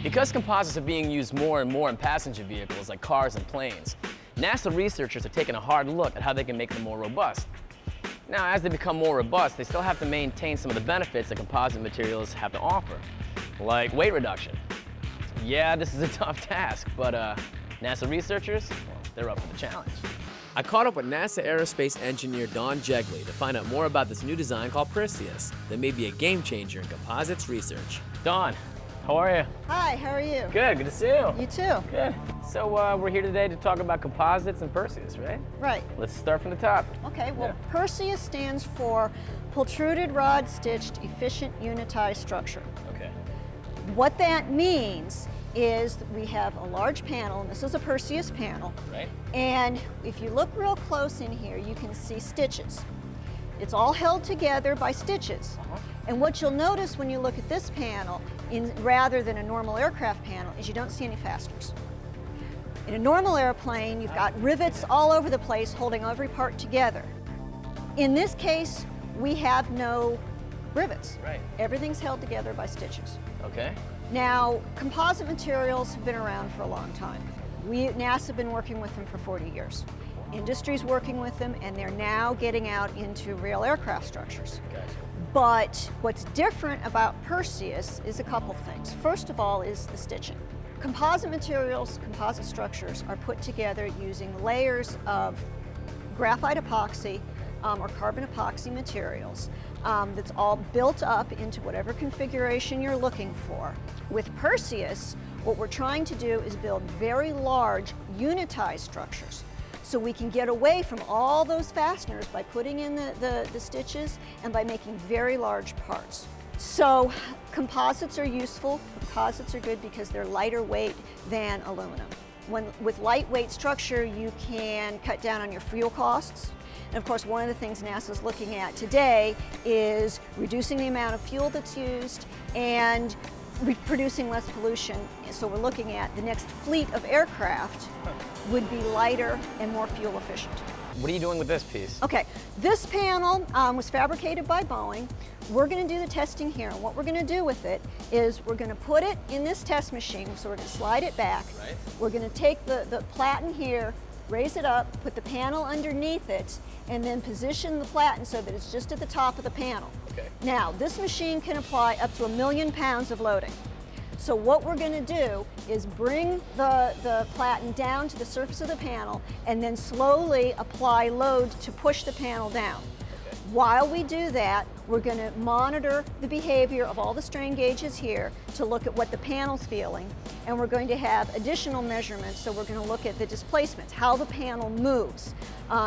Because composites are being used more and more in passenger vehicles like cars and planes, NASA researchers are taking a hard look at how they can make them more robust. Now, as they become more robust, they still have to maintain some of the benefits that composite materials have to offer, like weight reduction. Yeah, this is a tough task, but NASA researchers, well, they're up for the challenge. I caught up with NASA aerospace engineer Don Jegley to find out more about this new design called Prseus that may be a game changer in composites research. Don, how are you? Hi, how are you? Good, good to see you. You too. Good. So we're here today to talk about composites and Prseus, right? Right. Let's start from the top. Okay, well, Yeah. Prseus stands for Pultruded Rod Stitched Efficient Unitized Structure. Okay. What that means is that we have a large panel, and this is a Prseus panel. Right. And if you look real close in here, you can see stitches. It's all held together by stitches. And what you'll notice when you look at this panel, rather than a normal aircraft panel, is you don't see any fasteners. In a normal airplane, you've got rivets all over the place holding every part together. In this case, we have no rivets. Right. Everything's held together by stitches. Okay. Now, composite materials have been around for a long time. We at NASA have been working with them for 40 years. Industry's working with them, and they're now getting out into real aircraft structures. Gotcha. But what's different about Prseus is a couple things. First of all is the stitching. Composite materials, composite structures are put together using layers of graphite epoxy or carbon epoxy materials that's all built up into whatever configuration you're looking for. With Prseus, what we're trying to do is build very large unitized structures. So we can get away from all those fasteners by putting in the stitches and by making very large parts. So composites are useful. Composites are good because they're lighter weight than aluminum. With lightweight structure, you can cut down on your fuel costs. And of course, one of the things NASA's looking at today is reducing the amount of fuel that's used and producing less pollution. So we're looking at the next fleet of aircraft would be lighter and more fuel efficient. What are you doing with this piece? Okay, this panel was fabricated by Boeing. We're going to do the testing here, and what we're going to do with it is we're going to put it in this test machine, so we're going to slide it back. Right. We're going to take the platen here, raise it up, put the panel underneath it, and then position the platen so that it's just at the top of the panel. Okay. Now, this machine can apply up to 1,000,000 pounds of loading. So what we're going to do is bring the platen down to the surface of the panel and then slowly apply load to push the panel down. Okay. While we do that, we're going to monitor the behavior of all the strain gauges here to look at what the panel's feeling, and we're going to have additional measurements. So we're going to look at the displacements, how the panel moves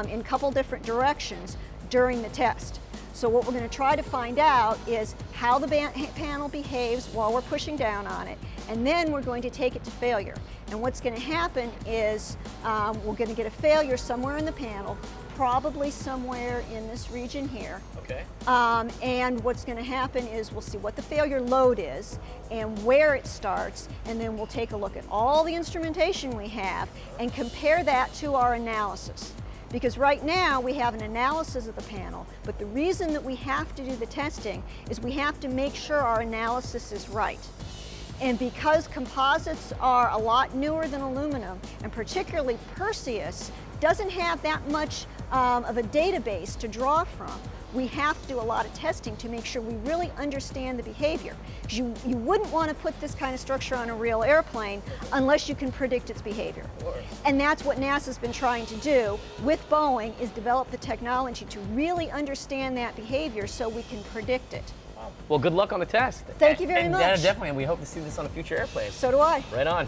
in a couple different directions during the test. So what we're going to try to find out is how the panel behaves while we're pushing down on it, and then we're going to take it to failure. And what's going to happen is we're going to get a failure somewhere in the panel, probably somewhere in this region here. Okay. And what's going to happen is we'll see what the failure load is and where it starts, and then we'll take a look at all the instrumentation we have and compare that to our analysis. Because right now we have an analysis of the panel, but the reason that we have to do the testing is we have to make sure our analysis is right. And because composites are a lot newer than aluminum, and particularly Prseus doesn't have that much of a database to draw from, we have to do a lot of testing to make sure we really understand the behavior. Because you wouldn't want to put this kind of structure on a real airplane unless you can predict its behavior. And that's what NASA's been trying to do with Boeing, is develop the technology to really understand that behavior so we can predict it. Well, good luck on the test. Thank you very much. Yeah, definitely, and we hope to see this on a future airplane. So do I. Right on.